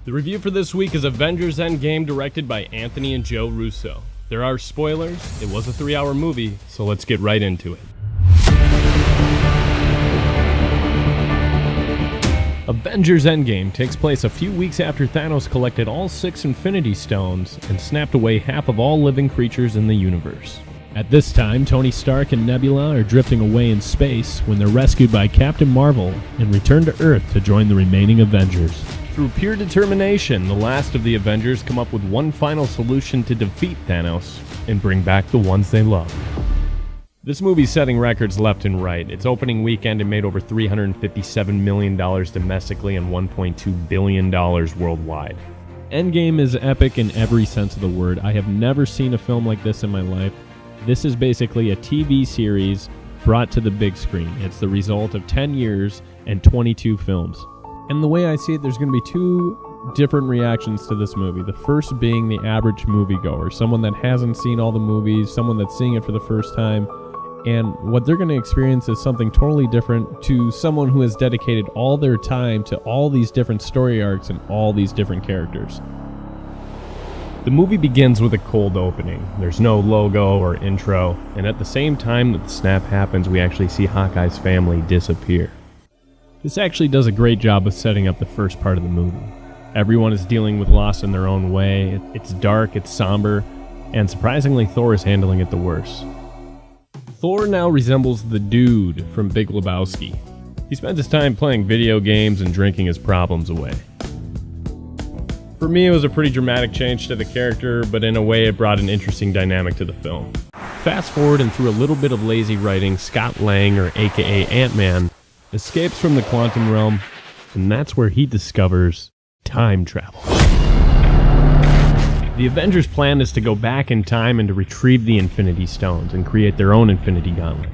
The review for this week is Avengers Endgame, directed by Anthony and Joe Russo. There are spoilers, it was a 3-hour movie, so let's get right into it. Avengers Endgame takes place a few weeks after Thanos collected all 6 Infinity Stones and snapped away half of all living creatures in the universe. At this time, Tony Stark and Nebula are drifting away in space when they're rescued by Captain Marvel and return to Earth to join the remaining Avengers. Through pure determination, the last of the Avengers come up with one final solution to defeat Thanos and bring back the ones they love. This movie's setting records left and right. Its opening weekend it made over $357 million domestically and $1.2 billion worldwide. Endgame is epic in every sense of the word. I have never seen a film like this in my life. This is basically a TV series brought to the big screen. It's the result of 10 years and 22 films. And the way I see it, there's going to be two different reactions to this movie. The first being the average moviegoer, someone that hasn't seen all the movies, someone that's seeing it for the first time. And what they're going to experience is something totally different to someone who has dedicated all their time to all these different story arcs and all these different characters. The movie begins with a cold opening. There's no logo or intro, and at the same time that the snap happens, we actually see Hawkeye's family disappear. This actually does a great job of setting up the first part of the movie. Everyone is dealing with loss in their own way. It's dark, it's somber, and surprisingly Thor is handling it the worst. Thor now resembles the dude from Big Lebowski. He spends his time playing video games and drinking his problems away. For me, it was a pretty dramatic change to the character, but in a way it brought an interesting dynamic to the film. Fast forward and through a little bit of lazy writing, Scott Lang, or aka Ant-Man, escapes from the quantum realm, and that's where he discovers time travel. The Avengers' plan is to go back in time and to retrieve the Infinity Stones and create their own Infinity Gauntlet.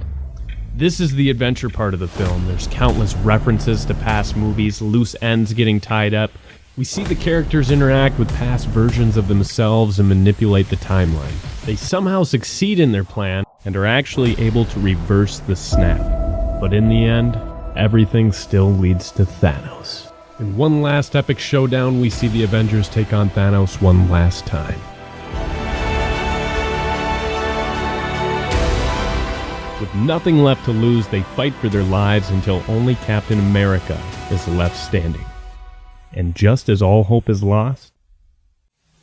This is the adventure part of the film. There's countless references to past movies, loose ends getting tied up. We see the characters interact with past versions of themselves and manipulate the timeline. They somehow succeed in their plan and are actually able to reverse the snap. But in the end, everything still leads to Thanos. In one last epic showdown, we see the Avengers take on Thanos one last time. With nothing left to lose, they fight for their lives until only Captain America is left standing. And just as all hope is lost,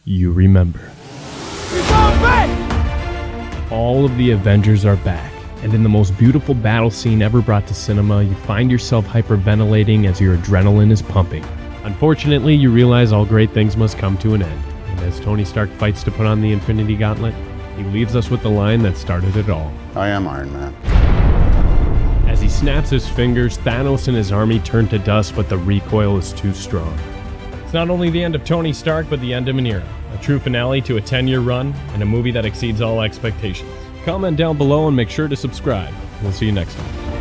you remember. All of the Avengers are back. And in the most beautiful battle scene ever brought to cinema, you find yourself hyperventilating as your adrenaline is pumping. Unfortunately, you realize all great things must come to an end. And as Tony Stark fights to put on the Infinity Gauntlet, he leaves us with the line that started it all. I am Iron Man. As he snaps his fingers, Thanos and his army turn to dust, but the recoil is too strong. It's not only the end of Tony Stark, but the end of an era. A true finale to a 10-year run, and a movie that exceeds all expectations. Comment down below and make sure to subscribe. We'll see you next time.